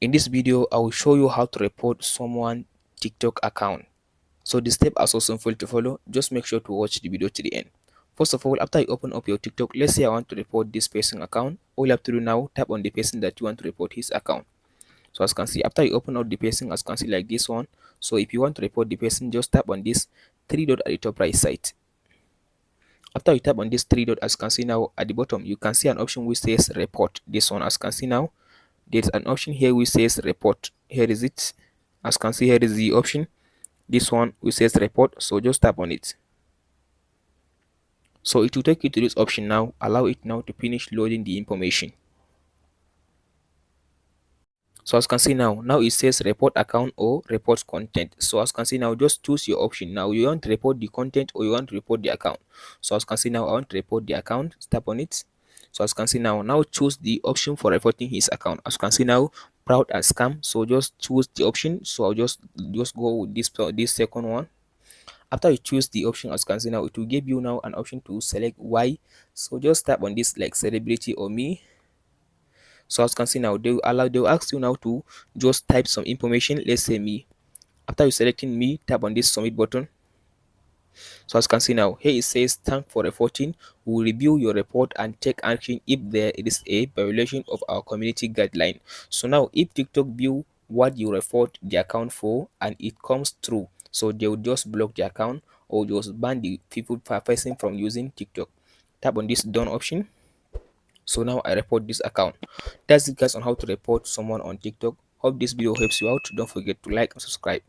In this video, I will show you how to report someone TikTok account. So the steps are so simple to follow. Just make sure to watch the video to the end. First of all, after you open up your TikTok, let's say I want to report this person account. All you have to do now, tap on the person that you want to report his account. So as you can see, after you open up the person, as you can see like this one. So if you want to report the person, just tap on this three dot at the top right side. After you tap on this three dot, as you can see now at the bottom, you can see an option which says report. This one, as you can see now, there's an option here which says report. Here is it. As you can see, here is the option. This one which says report. So just tap on it. So it will take you to this option now. Allow it now to finish loading the information. So as you can see now it says report account or report content. So as you can see now, just choose your option. Now you want to report the content or you want to report the account. So as you can see now, I want to report the account. Tap on it. So as you can see now choose the option for reporting his account. As you can see now, proud as scam. So just choose the option. So I'll just go with this second one. After you choose the option, as you can see now, it will give you now an option to select why. So just tap on this like celebrity or me. So as you can see now, they'll ask you now to just type some information. Let's say me. After you selecting me, tap on this submit button. So as you can see now, here it says thank for reporting. We will review your report and take action if there is a violation of our community guideline. So now if TikTok view what you report the account for and it comes through, so they will just block the account or just ban the person from using TikTok. Tap on this done option. So now I report this account. That's it guys on how to report someone on TikTok. Hope this video helps you out. Don't forget to like and subscribe.